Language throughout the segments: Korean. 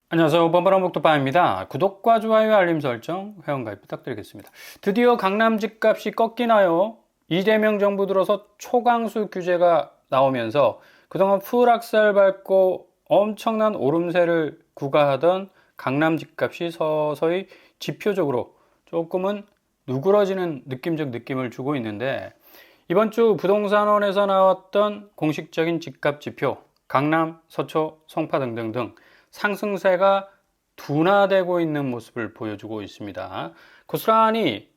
안녕하세요. 뻔뻔한 복도빠입니다. 구독과 좋아요, 알림 설정, 회원가입 부탁드리겠습니다. 드디어 강남 집값이 꺾이나요? 이재명 정부 들어서 초강수 규제가 나오면서 그동안 풀악셀 밟고 엄청난 오름세를 구가하던 강남 집값이 서서히 지표적으로 조금은 누그러지는 느낌적 느낌을 주고 있는데, 이번 주 부동산원에서 나왔던 공식적인 집값 지표, 강남, 서초, 송파 등등등 상승세가 둔화되고 있는 모습을 보여주고 있습니다. 고스란히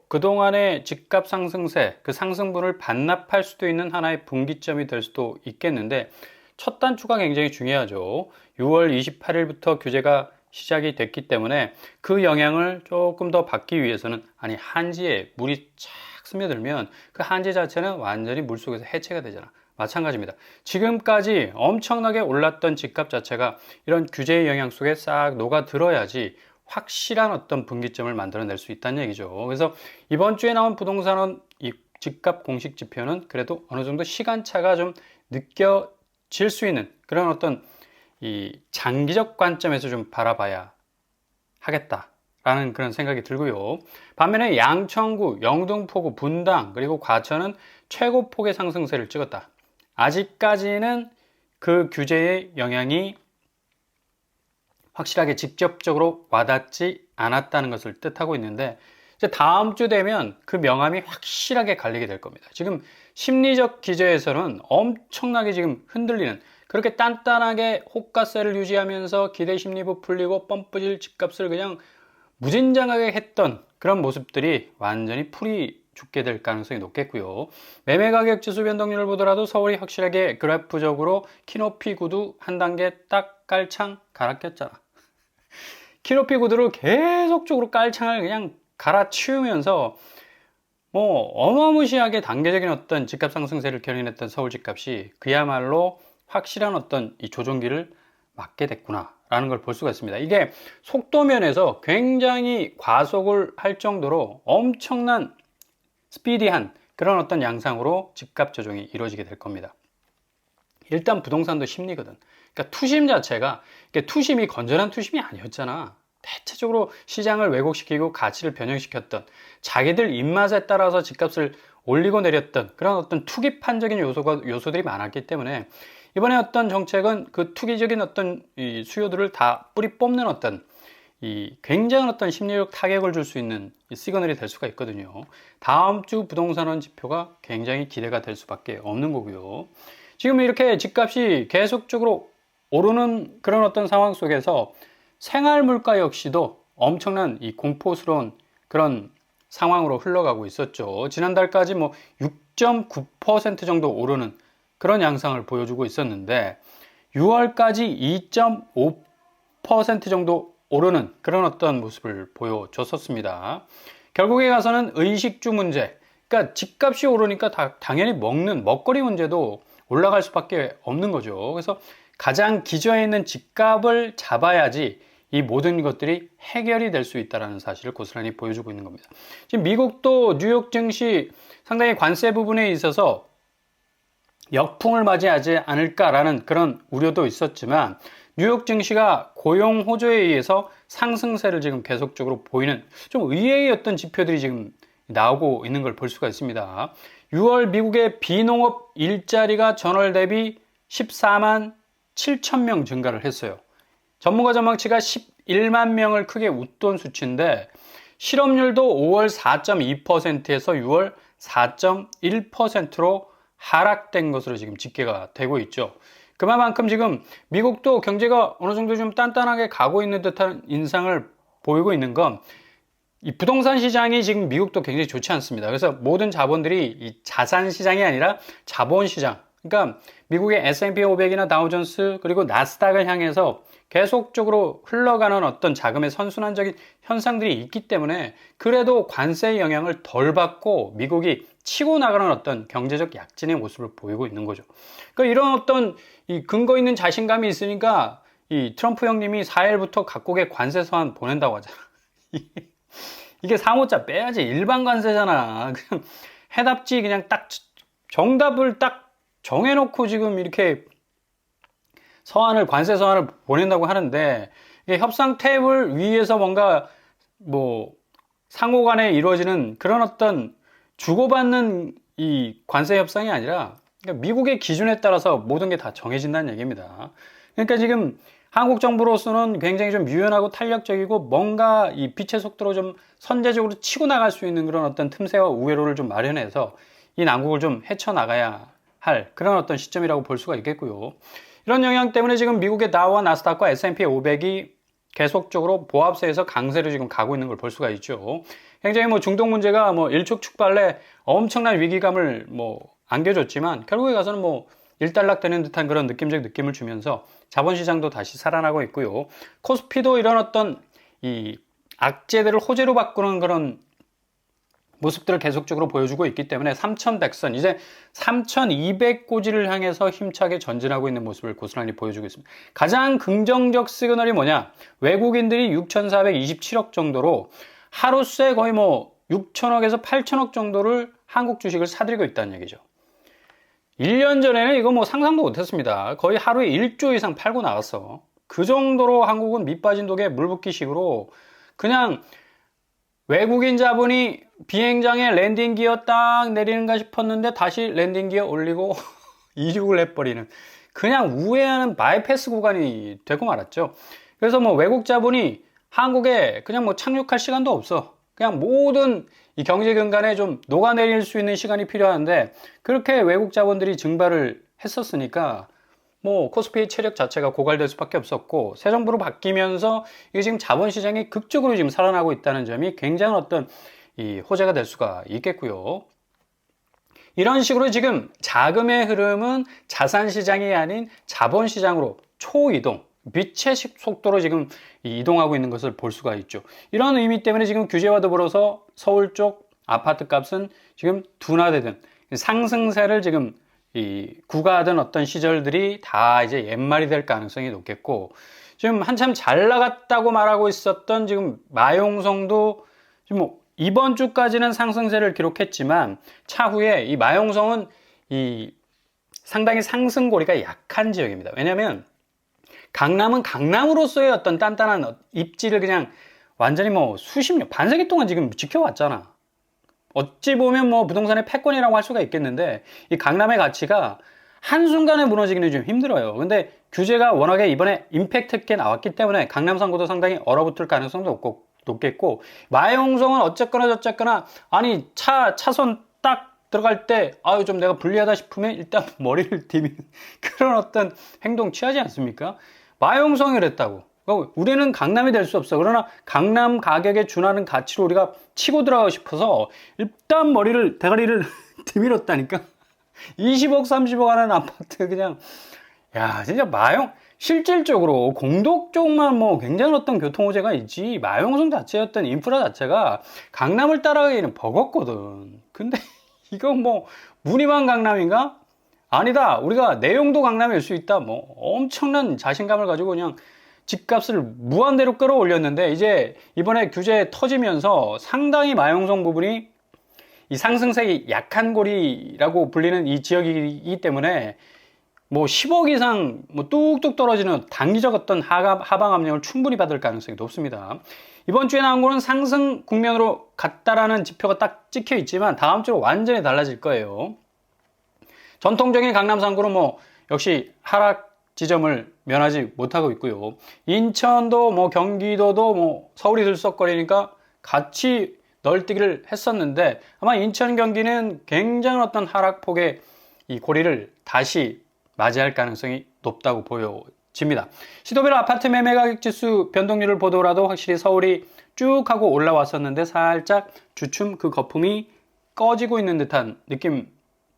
그동안의 집값 상승세, 그 상승분을 반납할 수도 있는 하나의 분기점이 될 수도 있겠는데, 첫 단추가 굉장히 중요하죠. 6월 28일부터 규제가 시작이 됐기 때문에 그 영향을 조금 더 받기 위해서는, 한지에 물이 착 스며들면 그 한지 자체는 완전히 물속에서 해체가 되잖아. 마찬가지입니다. 지금까지 엄청나게 올랐던 집값 자체가 이런 규제의 영향 속에 싹 녹아들어야지 확실한 어떤 분기점을 만들어낼 수 있다는 얘기죠. 그래서 이번 주에 나온 부동산원 이 집값 공식 지표는 그래도 어느 정도 시간차가 좀 느껴질 수 있는 그런 어떤 이 장기적 관점에서 좀 바라봐야 하겠다라는 그런 생각이 들고요. 반면에 양천구, 영등포구, 분당 그리고 과천은 최고폭의 상승세를 찍었다. 아직까지는 그 규제의 영향이 확실하게 직접적으로 와닿지 않았다는 것을 뜻하고 있는데, 이제 다음 주 되면 그 명암이 확실하게 갈리게 될 겁니다. 지금 심리적 기저에서는 엄청나게 지금 흔들리는, 그렇게 단단하게 호가세를 유지하면서 기대 심리 부풀리고 펌프질 집값을 그냥 무진장하게 했던 그런 모습들이 완전히 풀이 죽게 될 가능성이 높겠고요. 매매 가격 지수 변동률을 보더라도 서울이 확실하게 그래프적으로 키높이 구두 한 단계 딱 깔창 갈아꼈잖아. 키높이 구두를 계속적으로 깔창을 그냥 갈아치우면서 어마무시하게 단계적인 어떤 집값 상승세를 견인했던 서울 집값이 그야말로 확실한 어떤 이 조정기를 맞게 됐구나 라는 걸 볼 수가 있습니다. 이게 속도면에서 굉장히 과속을 할 정도로 엄청난 스피디한 그런 어떤 양상으로 집값 조정이 이루어지게 될 겁니다. 일단 부동산도 심리거든. 그러니까 투심 자체가, 투심이 건전한 투심이 아니었잖아. 대체적으로 시장을 왜곡시키고 가치를 변형시켰던, 자기들 입맛에 따라서 집값을 올리고 내렸던 그런 어떤 투기판적인 요소들이 많았기 때문에 이번에 어떤 정책은 그 투기적인 어떤 이 수요들을 다 뿌리 뽑는 어떤 이 굉장한 어떤 심리적 타격을 줄 수 있는 시그널이 될 수가 있거든요. 다음 주 부동산원 지표가 굉장히 기대가 될 수밖에 없는 거고요. 지금 이렇게 집값이 계속적으로 오르는 그런 어떤 상황 속에서 생활 물가 역시도 엄청난 이 공포스러운 그런 상황으로 흘러가고 있었죠. 지난달까지 6.9% 정도 오르는 그런 양상을 보여주고 있었는데 6월까지 2.5% 정도 오르는 그런 어떤 모습을 보여줬었습니다. 결국에 가서는 의식주 문제, 그러니까 집값이 오르니까 당연히 먹거리 문제도 올라갈 수밖에 없는 거죠. 그래서 가장 기저에 있는 집값을 잡아야지 이 모든 것들이 해결이 될 수 있다는 사실을 고스란히 보여주고 있는 겁니다. 지금 미국도 뉴욕 증시 상당히 관세 부분에 있어서 역풍을 맞이하지 않을까라는 그런 우려도 있었지만 뉴욕 증시가 고용 호조에 의해서 상승세를 지금 계속적으로 보이는 좀 의외의 어떤 지표들이 지금 나오고 있는 걸 볼 수가 있습니다. 6월 미국의 비농업 일자리가 전월 대비 14만 7천 명 증가를 했어요. 전문가 전망치가 11만 명을 크게 웃돈 수치인데 실업률도 5월 4.2%에서 6월 4.1%로 하락된 것으로 지금 집계가 되고 있죠. 그만큼 지금 미국도 경제가 어느 정도 좀 단단하게 가고 있는 듯한 인상을 보이고 있는 건 이 부동산 시장이 지금 미국도 굉장히 좋지 않습니다. 그래서 모든 자본들이 이 자산 시장이 아니라 자본 시장, 그러니까 미국의 S&P 500이나 다우존스 그리고 나스닥을 향해서 계속적으로 흘러가는 어떤 자금의 선순환적인 현상들이 있기 때문에 그래도 관세의 영향을 덜 받고 미국이 치고 나가는 어떤 경제적 약진의 모습을 보이고 있는 거죠. 그러니까 이런 어떤 이 근거 있는 자신감이 있으니까 이 트럼프 형님이 4일부터 각국에 관세 서한 보낸다고 하잖아. 이게 사모자 빼야지. 일반 관세잖아. 그냥 해답지 그냥 딱 정답을 딱 정해놓고 지금 이렇게 서한을, 관세 서한을 보낸다고 하는데, 이게 협상 테이블 위에서 뭔가 뭐 상호 간에 이루어지는 그런 어떤 주고받는 이 관세 협상이 아니라, 그러니까 미국의 기준에 따라서 모든 게 다 정해진다는 얘기입니다. 그러니까 지금 한국 정부로서는 굉장히 좀 유연하고 탄력적이고 뭔가 이 빛의 속도로 좀 선제적으로 치고 나갈 수 있는 그런 어떤 틈새와 우회로를 좀 마련해서 이 난국을 좀 헤쳐나가야 할 그런 어떤 시점이라고 볼 수가 있겠고요. 이런 영향 때문에 지금 미국의 다우와 나스닥과 S&P 500이 계속적으로 보합세에서 강세로 지금 가고 있는 걸 볼 수가 있죠. 굉장히 뭐 중동 문제가 뭐 일촉즉발의 엄청난 위기감을 뭐 안겨줬지만 결국에 가서는 뭐 일단락되는 듯한 그런 느낌적 느낌을 주면서 자본시장도 다시 살아나고 있고요. 코스피도 이런 어떤 이 악재들을 호재로 바꾸는 그런 모습들을 계속적으로 보여주고 있기 때문에 3100선, 이제 3200고지를 향해서 힘차게 전진하고 있는 모습을 고스란히 보여주고 있습니다. 가장 긍정적 시그널이 뭐냐? 외국인들이 6427억 정도로 하루새 거의 뭐 6천억에서 8천억 정도를 한국 주식을 사들이고 있다는 얘기죠. 1년 전에는 이거 뭐 상상도 못했습니다. 거의 하루에 1조 이상 팔고 나갔어. 그 정도로 한국은 밑빠진 독에 물 붓기식으로 그냥 외국인 자본이 비행장에 랜딩 기어 딱 내리는가 싶었는데 다시 랜딩 기어 올리고 이륙을 해버리는 그냥 우회하는 바이패스 구간이 되고 말았죠. 그래서 뭐 외국 자본이 한국에 그냥 뭐 착륙할 시간도 없어. 그냥 모든 이 경제 근간에 좀 녹아내릴 수 있는 시간이 필요한데 그렇게 외국 자본들이 증발을 했었으니까 뭐 코스피의 체력 자체가 고갈될 수밖에 없었고 새 정부로 바뀌면서 이게 지금 자본시장이 극적으로 지금 살아나고 있다는 점이 굉장한 어떤 이 호재가 될 수가 있겠고요. 이런 식으로 지금 자금의 흐름은 자산시장이 아닌 자본시장으로 초이동, 빛의 속도로 지금 이동하고 있는 것을 볼 수가 있죠. 이런 의미 때문에 지금 규제와 더불어서 서울 쪽 아파트 값은 지금 둔화되든 상승세를 지금 구가하던 어떤 시절들이 다 이제 옛말이 될 가능성이 높겠고 지금 한참 잘 나갔다고 말하고 있었던 지금 마용성도 지금 뭐 이번 주까지는 상승세를 기록했지만 차후에 이 마용성은 상당히 상승고리가 약한 지역입니다. 왜냐하면 강남은 강남으로서의 어떤 단단한 입지를 그냥 완전히 뭐 수십 년, 반세기 동안 지금 지켜왔잖아. 어찌 보면 뭐 부동산의 패권이라고 할 수가 있겠는데 이 강남의 가치가 한순간에 무너지기는 좀 힘들어요. 근데 규제가 워낙에 이번에 임팩트 있게 나왔기 때문에 강남 상고도 상당히 얼어붙을 가능성도 높겠고 마용성은 어쨌거나 저쨌거나 아니 차선 딱 들어갈 때 아유 좀 내가 불리하다 싶으면 일단 머리를 디미는 그런 어떤 행동 취하지 않습니까? 마용성이 그랬다고. 우리는 강남이 될 수 없어. 그러나 강남 가격에 준하는 가치로 우리가 치고 들어가고 싶어서 일단 대가리를 디밀었다니까. 20억, 30억 하는 아파트 그냥 야 진짜 실질적으로 공덕 쪽만 뭐 굉장한 어떤 교통호재가 있지 마용성 자체의 어떤 인프라 자체가 강남을 따라가기는 버겁거든. 근데 이건 뭐 무늬만 강남인가? 아니다. 우리가 내용도 강남일 수 있다. 뭐 엄청난 자신감을 가지고 그냥 집값을 무한대로 끌어올렸는데 이제 이번에 규제 터지면서 상당히 마용성 부분이 이 상승세의 약한 고리라고 불리는 이 지역이기 때문에 뭐 10억 이상 뭐 뚝뚝 떨어지는 단기적 어떤 하방 압력을 충분히 받을 가능성이 높습니다. 이번 주에 나온 거는 상승 국면으로 갔다라는 지표가 딱 찍혀 있지만 다음 주로 완전히 달라질 거예요. 전통적인 강남 상구는 뭐 역시 하락 지점을 면하지 못하고 있고요. 인천도 뭐 경기도도 뭐 서울이 들썩거리니까 같이 널뛰기를 했었는데 아마 인천 경기는 굉장한 어떤 하락폭의 이 고리를 다시 맞이할 가능성이 높다고 보여집니다. 시도별 아파트 매매 가격 지수 변동률을 보더라도 확실히 서울이 쭉 하고 올라왔었는데 살짝 주춤 그 거품이 꺼지고 있는 듯한 느낌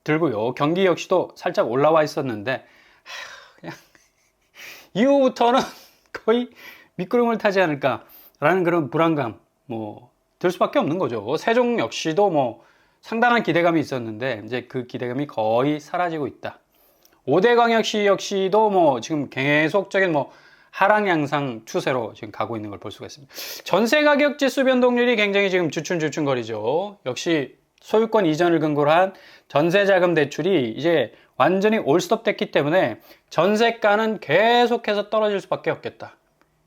들고요. 경기 역시도 살짝 올라와 있었는데 그냥 이후부터는 거의 미끄럼을 타지 않을까라는 그런 불안감 들 수밖에 없는 거죠. 세종 역시도 뭐 상당한 기대감이 있었는데 이제 그 기대감이 거의 사라지고 있다. 5대 광역시 역시도 뭐 지금 계속적인 뭐 하락 양상 추세로 지금 가고 있는 걸 볼 수가 있습니다. 전세 가격 지수 변동률이 굉장히 지금 주춤주춤거리죠. 역시 소유권 이전을 근거로 한 전세 자금 대출이 이제 완전히 올스톱 됐기 때문에 전세가는 계속해서 떨어질 수밖에 없겠다.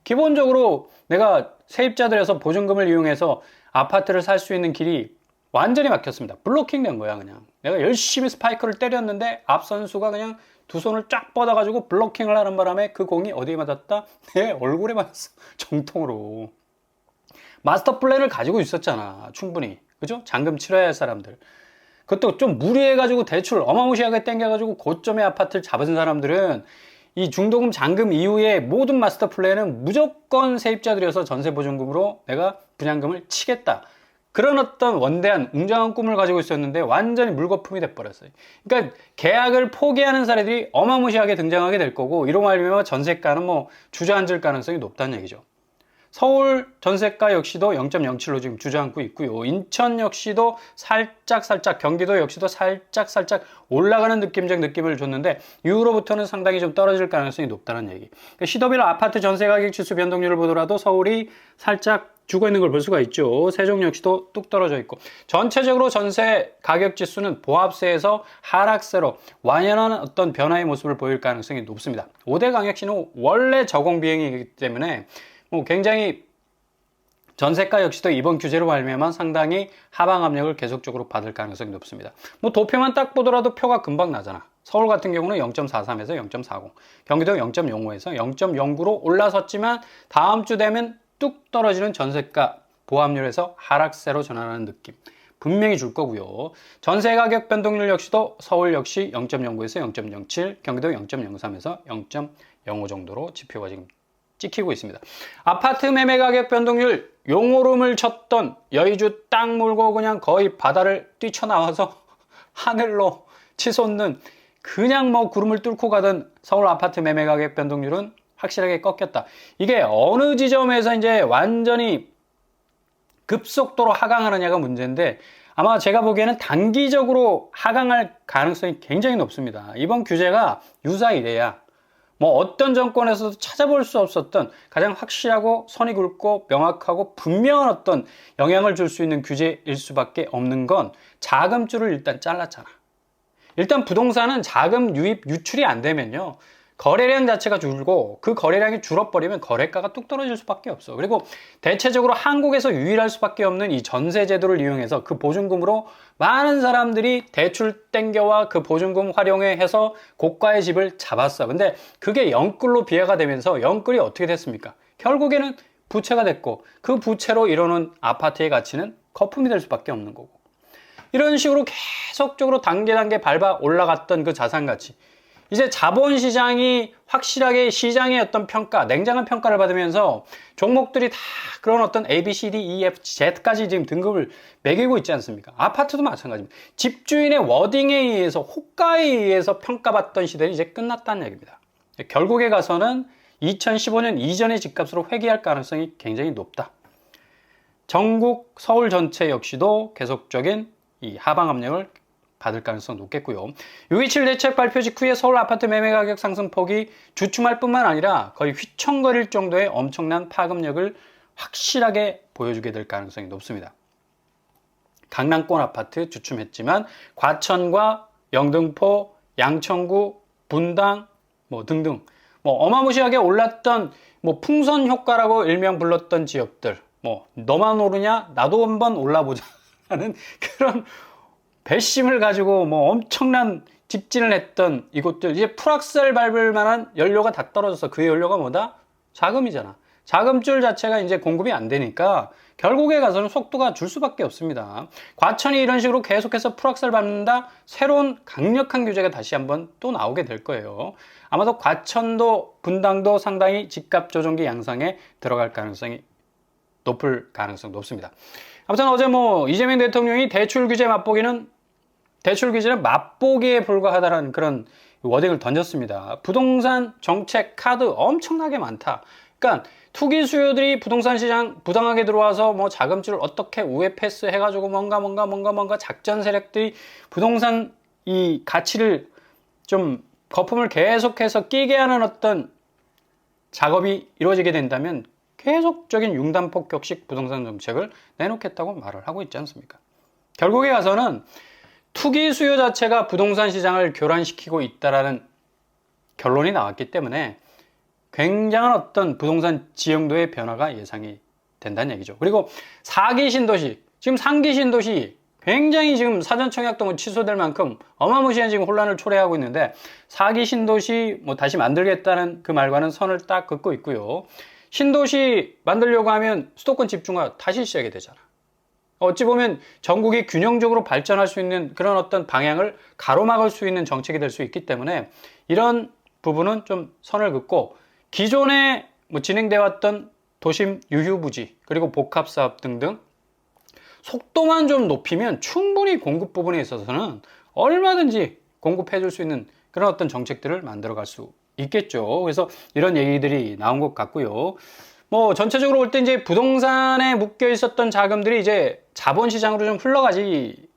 기본적으로 내가 세입자들에서 보증금을 이용해서 아파트를 살 수 있는 길이 완전히 막혔습니다. 블로킹 된 거야. 그냥 내가 열심히 스파이크를 때렸는데 앞선수가 그냥 두 손을 쫙 뻗어가지고 블로킹을 하는 바람에 그 공이 어디에 맞았다? 내 얼굴에 맞았어. 정통으로. 마스터 플랜을 가지고 있었잖아. 충분히. 그죠? 잔금 치러야 할 사람들. 그것도 좀 무리해가지고 대출 어마무시하게 땡겨가지고 고점의 아파트를 잡은 사람들은 이 중도금 잔금 이후에 모든 마스터 플랜은 무조건 세입자들이어서 전세보증금으로 내가 분양금을 치겠다. 그런 어떤 원대한 웅장한 꿈을 가지고 있었는데 완전히 물거품이 돼버렸어요. 그러니까 계약을 포기하는 사례들이 어마무시하게 등장하게 될 거고, 이로 말미암아 전세가는 뭐 주저앉을 가능성이 높다는 얘기죠. 서울 전세가 역시도 0.07로 지금 주저앉고 있고요. 인천 역시도 살짝 경기도 역시도 살짝 올라가는 느낌을 줬는데 이후로부터는 상당히 좀 떨어질 가능성이 높다는 얘기. 그러니까 시도별 아파트 전세 가격 지수 변동률을 보더라도 서울이 살짝 죽어 있는 걸 볼 수가 있죠. 세종 역시도 뚝 떨어져 있고, 전체적으로 전세 가격 지수는 보합세에서 하락세로 완연한 어떤 변화의 모습을 보일 가능성이 높습니다. 5대 강역시는 원래 저공 비행이기 때문에 뭐 굉장히 전세가 역시도 이번 규제로 말미암아 상당히 하방 압력을 계속적으로 받을 가능성이 높습니다. 뭐 도표만 딱 보더라도 표가 금방 나잖아. 서울 같은 경우는 0.43에서 0.40, 경기도 0.05에서 0.09로 올라섰지만 다음 주 되면 뚝 떨어지는 전세가 보합률에서 하락세로 전환하는 느낌 분명히 줄 거고요. 전세 가격 변동률 역시도 서울 역시 0.09에서 0.07, 경기도 0.03에서 0.05 정도로 지표가 지금 찍히고 있습니다. 아파트 매매 가격 변동률, 용오름을 쳤던 여의주 땅 물고 그냥 거의 바다를 뛰쳐나와서 하늘로 치솟는 그냥 뭐 구름을 뚫고 가던 서울 아파트 매매 가격 변동률은 확실하게 꺾였다. 이게 어느 지점에서 이제 완전히 급속도로 하강하느냐가 문제인데, 아마 제가 보기에는 단기적으로 하강할 가능성이 굉장히 높습니다. 이번 규제가 유사이래야 뭐 어떤 정권에서도 찾아볼 수 없었던 가장 확실하고 선이 굵고 명확하고 분명한 어떤 영향을 줄 수 있는 규제일 수밖에 없는 건 자금줄을 일단 잘랐잖아. 일단 부동산은 자금 유입 유출이 안 되면요, 거래량 자체가 줄고 그 거래량이 줄어버리면 거래가가 뚝 떨어질 수밖에 없어. 그리고 대체적으로 한국에서 유일할 수밖에 없는 이 전세 제도를 이용해서 그 보증금으로 많은 사람들이 대출 땡겨와 그 보증금 활용해서 고가의 집을 잡았어. 근데 그게 영끌로 비화가 되면서 영끌이 어떻게 됐습니까? 결국에는 부채가 됐고, 그 부채로 이뤄놓은 아파트의 가치는 거품이 될 수밖에 없는 거고, 이런 식으로 계속적으로 단계 밟아 올라갔던 그 자산 가치, 이제 자본시장이 확실하게 시장의 어떤 평가, 냉정한 평가를 받으면서 종목들이 다 그런 어떤 A, B, C, D, E, F, Z까지 지금 등급을 매기고 있지 않습니까? 아파트도 마찬가지입니다. 집주인의 워딩에 의해서, 호가에 의해서 평가받던 시대는 이제 끝났다는 얘기입니다. 결국에 가서는 2015년 이전의 집값으로 회귀할 가능성이 굉장히 높다. 전국 서울 전체 역시도 계속적인 이 하방 압력을 받을 가능성 높겠고요. 6.27 대책 발표 직후에 서울 아파트 매매 가격 상승폭이 주춤할 뿐만 아니라 거의 휘청거릴 정도의 엄청난 파급력을 확실하게 보여주게 될 가능성이 높습니다. 강남권 아파트 주춤했지만 과천과 영등포, 양천구, 분당 뭐 등등 뭐 어마무시하게 올랐던 뭐 풍선 효과라고 일명 불렀던 지역들, 뭐 너만 오르냐 나도 한번 올라보자 하는 그런 배심을 가지고 뭐 엄청난 직진을 했던 이곳들, 이제 풀악셀 밟을 만한 연료가 다 떨어져서, 그 연료가 뭐다? 자금이잖아. 자금줄 자체가 이제 공급이 안 되니까 결국에 가서는 속도가 줄 수밖에 없습니다. 과천이 이런 식으로 계속해서 풀악셀 밟는다, 새로운 강력한 규제가 다시 한번 또 나오게 될 거예요. 아마도 과천도 분당도 상당히 집값 조정기 양상에 들어갈 가능성이 높을 가능성 높습니다. 아무튼 어제 뭐 이재명 대통령이 대출 규제는 맛보기에 불과하다는 그런 워딩을 던졌습니다. 부동산 정책 카드 엄청나게 많다. 그러니까 투기 수요들이 부동산 시장 부당하게 들어와서 뭐 자금줄을 어떻게 우회 패스 해가지고 뭔가 작전 세력들이 부동산 이 가치를 좀 거품을 계속해서 끼게 하는 어떤 작업이 이루어지게 된다면 계속적인 융단폭격식 부동산 정책을 내놓겠다고 말을 하고 있지 않습니까? 결국에 가서는 투기 수요 자체가 부동산 시장을 교란시키고 있다라는 결론이 나왔기 때문에 굉장한 어떤 부동산 지형도의 변화가 예상이 된다는 얘기죠. 그리고 4기 신도시, 지금 3기 신도시 굉장히 지금 사전청약도 취소될 만큼 어마무시한 지금 혼란을 초래하고 있는데 4기 신도시 다시 만들겠다는 그 말과는 선을 딱 긋고 있고요. 신도시 만들려고 하면 수도권 집중화 다시 시작이 되잖아. 어찌 보면 전국이 균형적으로 발전할 수 있는 그런 어떤 방향을 가로막을 수 있는 정책이 될 수 있기 때문에 이런 부분은 좀 선을 긋고 기존에 진행되어 왔던 도심 유휴부지 그리고 복합사업 등등 속도만 좀 높이면 충분히 공급 부분에 있어서는 얼마든지 공급해 줄 수 있는 그런 어떤 정책들을 만들어 갈 수 있겠죠. 그래서 이런 얘기들이 나온 것 같고요. 전체적으로 볼 때 이제 부동산에 묶여 있었던 자금들이 이제 자본시장으로 좀 흘러가지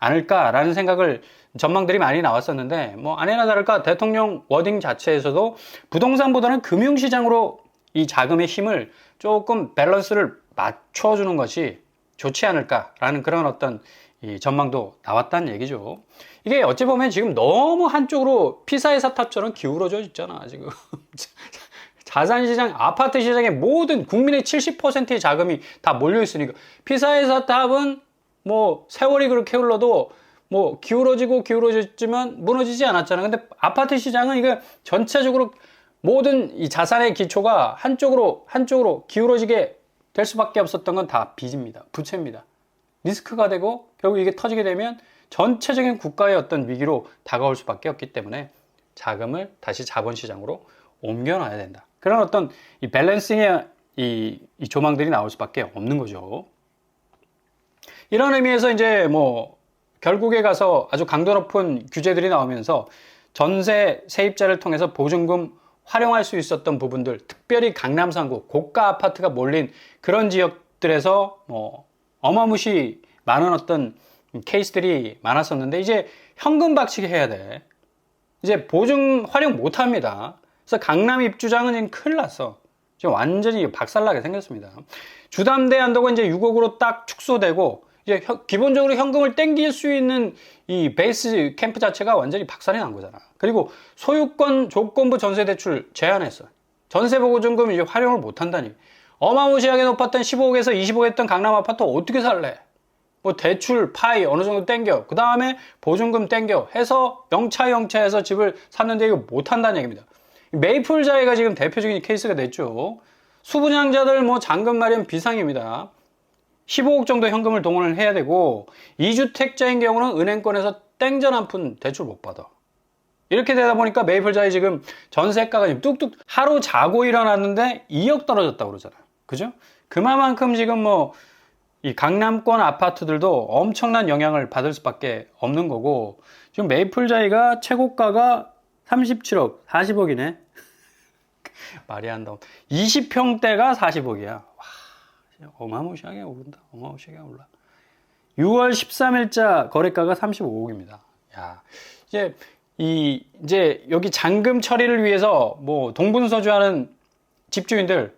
않을까라는 생각을 전망들이 많이 나왔었는데 아니나 다를까 대통령 워딩 자체에서도 부동산보다는 금융시장으로 이 자금의 힘을 조금 밸런스를 맞춰주는 것이 좋지 않을까라는 그런 어떤 이 전망도 나왔다는 얘기죠. 이게 어찌 보면 지금 너무 한쪽으로 피사의 사탑처럼 기울어져 있잖아 지금. 자산시장, 아파트 시장의 모든 국민의 70%의 자금이 다 몰려 있으니까 피사의 사탑은 세월이 그렇게 흘러도 기울어졌지만 무너지지 않았잖아. 근데 아파트 시장은 이거 전체적으로 모든 이 자산의 기초가 한쪽으로 기울어지게 될 수밖에 없었던 건 다 빚입니다. 부채입니다. 리스크가 되고 결국 이게 터지게 되면 전체적인 국가의 어떤 위기로 다가올 수밖에 없기 때문에 자금을 다시 자본시장으로 옮겨놔야 된다. 그런 어떤 이 밸런싱의 이 조망들이 나올 수밖에 없는 거죠. 이런 의미에서 이제 결국에 가서 아주 강도 높은 규제들이 나오면서 전세 세입자를 통해서 보증금 활용할 수 있었던 부분들, 특별히 강남 상구 고가 아파트가 몰린 그런 지역들에서 어마무시 많은 어떤 케이스들이 많았었는데 이제 현금 박치기 해야 돼. 이제 보증 활용 못 합니다. 그래서 강남 입주장은 지금 큰일 났어. 지금 완전히 박살나게 생겼습니다. 주담대 한도가 이제 6억으로 딱 축소되고 이제 기본적으로 현금을 땡길 수 있는 이 베이스 캠프 자체가 완전히 박살이 난 거잖아. 그리고 소유권 조건부 전세대출 제한했어. 전세보증금 이제 활용을 못 한다니. 어마무시하게 높았던 15억에서 20억 했던 강남 아파트 어떻게 살래? 대출 파이 어느 정도 땡겨. 그 다음에 보증금 땡겨. 해서 영차해서 집을 샀는데 이거 못 한다는 얘기입니다. 메이플자이가 지금 대표적인 케이스가 됐죠. 수분양자들 잔금 마련 비상입니다. 15억 정도 현금을 동원을 해야 되고 2주택자인 경우는 은행권에서 땡전 한 푼 대출 못 받아. 이렇게 되다 보니까 메이플자이 지금 전세가가 지금 뚝뚝 하루 자고 일어났는데 2억 떨어졌다고 그러잖아요. 그죠? 그만큼 지금 이 강남권 아파트들도 엄청난 영향을 받을 수밖에 없는 거고 지금 메이플자이가 최고가가 37억, 40억이네. 말이 안 나오. 20평대가 40억이야. 와, 어마무시하게 오른다. 어마무시하게 올라. 6월 13일자 거래가가 35억입니다. 야, 이제 여기 잔금 처리를 위해서 동분서주하는 집주인들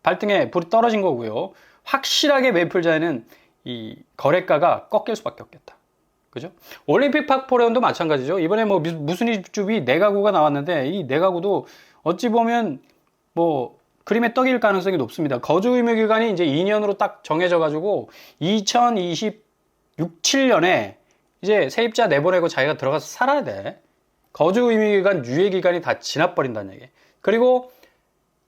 발등에 불이 떨어진 거고요. 확실하게 메이플자에는 이 거래가가 꺾일 수밖에 없겠다. 그죠? 올림픽 파크포레온도 마찬가지죠. 이번에 무슨 입주비 4가구가 나왔는데 이 4가구도 어찌 보면 그림의 떡일 가능성이 높습니다. 거주 의무 기간이 이제 2년으로 딱 정해져 가지고 2026, 7년에 이제 세입자 내보내고 자기가 들어가서 살아야 돼. 거주 의무 기간 유예 기간이 다 지나버린다는 얘기. 그리고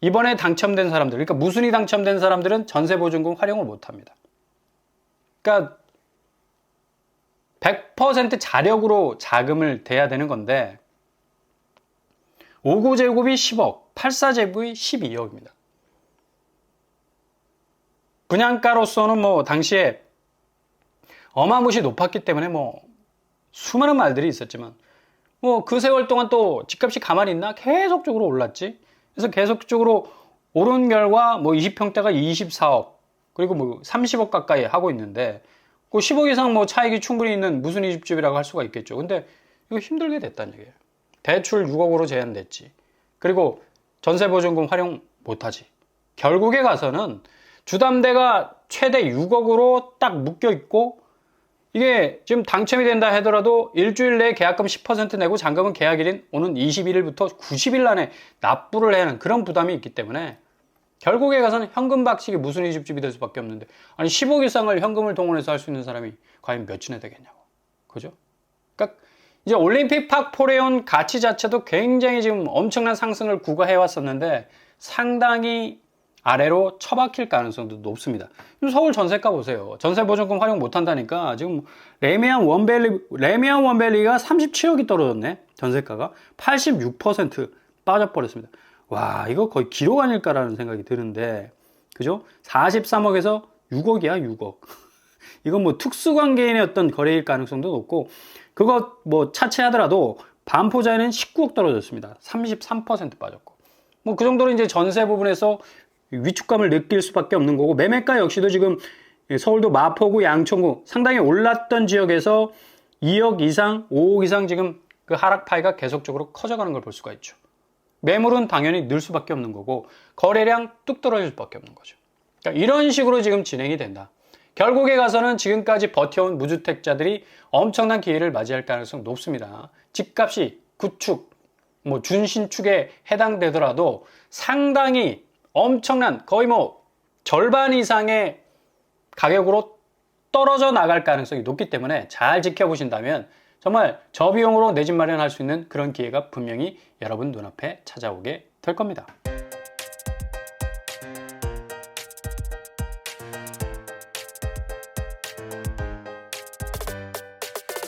이번에 당첨된 사람들, 그러니까 무순위 당첨된 사람들은 전세 보증금 활용을 못 합니다. 그러니까 100% 자력으로 자금을 대야 되는 건데 5구제곱이 10억, 84제곱이 12억입니다. 분양가로서는 당시에 어마무시 높았기 때문에 수많은 말들이 있었지만 그 세월 동안 또 집값이 가만히 있나? 계속적으로 올랐지. 그래서 계속적으로 오른 결과 20평대가 24억 그리고 30억 가까이 하고 있는데 10억 이상 차익이 충분히 있는 무슨 집집이라고 할 수가 있겠죠. 근데 이거 힘들게 됐다는 얘기예요. 대출 6억으로 제한됐지. 그리고 전세보증금 활용 못하지. 결국에 가서는 주담대가 최대 6억으로 딱 묶여 있고 이게 지금 당첨이 된다 하더라도 일주일 내에 계약금 10% 내고 잔금은 계약일인 오는 21일부터 90일 안에 납부를 해야 하는 그런 부담이 있기 때문에 결국에 가서는 현금 박식이 무순위 집집이 될 수밖에 없는데, 아니 10억 이상을 현금을 동원해서 할 수 있는 사람이 과연 몇이나 되겠냐고. 그죠? 그러니까 이제 올림픽 팍포레온 가치 자체도 굉장히 지금 엄청난 상승을 구가해 왔었는데 상당히 아래로 처박힐 가능성도 높습니다. 서울 전세가 보세요. 전세보증금 활용 못한다니까 지금 레미안 원밸리가 37억이 떨어졌네. 전세가가 86% 빠져버렸습니다. 와, 이거 거의 기록 아닐까라는 생각이 드는데, 그죠? 43억에서 6억이야, 6억. 이건 뭐 특수관계인의 어떤 거래일 가능성도 높고, 그거 뭐 차치하더라도 반포자에는 19억 떨어졌습니다. 33% 빠졌고. 뭐 그 정도로 이제 전세 부분에서 위축감을 느낄 수밖에 없는 거고, 매매가 역시도 지금 서울도 마포구, 양천구 상당히 올랐던 지역에서 2억 이상, 5억 이상 지금 그 하락 파이가 계속적으로 커져가는 걸 볼 수가 있죠. 매물은 당연히 늘 수밖에 없는 거고 거래량 뚝 떨어질 수밖에 없는 거죠. 그러니까 이런 식으로 지금 진행이 된다. 결국에 가서는 지금까지 버텨온 무주택자들이 엄청난 기회를 맞이할 가능성이 높습니다. 집값이 구축, 뭐 준신축에 해당되더라도 상당히 엄청난 거의 뭐 절반 이상의 가격으로 떨어져 나갈 가능성이 높기 때문에 잘 지켜보신다면 정말 저비용으로 내 집 마련할 수 있는 그런 기회가 분명히 여러분 눈앞에 찾아오게 될 겁니다.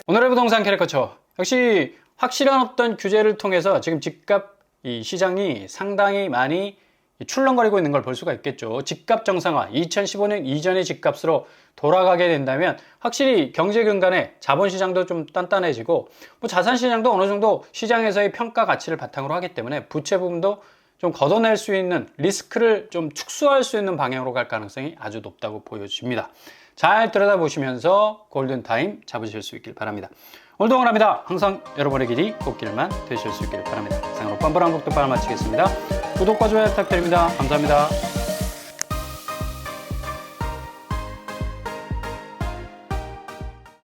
오늘의 부동산 캐리커처, 역시 확실한 어떤 규제를 통해서 지금 집값 이 시장이 상당히 많이 출렁거리고 있는 걸 볼 수가 있겠죠. 집값 정상화, 2015년 이전의 집값으로 돌아가게 된다면 확실히 경제 근간에 자본시장도 좀 단단해지고 뭐 자산시장도 어느 정도 시장에서의 평가 가치를 바탕으로 하기 때문에 부채 부분도 좀 걷어낼 수 있는 리스크를 좀 축소할 수 있는 방향으로 갈 가능성이 아주 높다고 보여집니다. 잘 들여다보시면서 골든타임 잡으실 수 있길 바랍니다. 오늘도 응원합니다. 항상 여러분의 길이 꽃길만 되실 수 있길 바랍니다. 이상으로 뻔뻔한 국도파를 마치겠습니다. 구독과 좋아요 부탁드립니다. 감사합니다.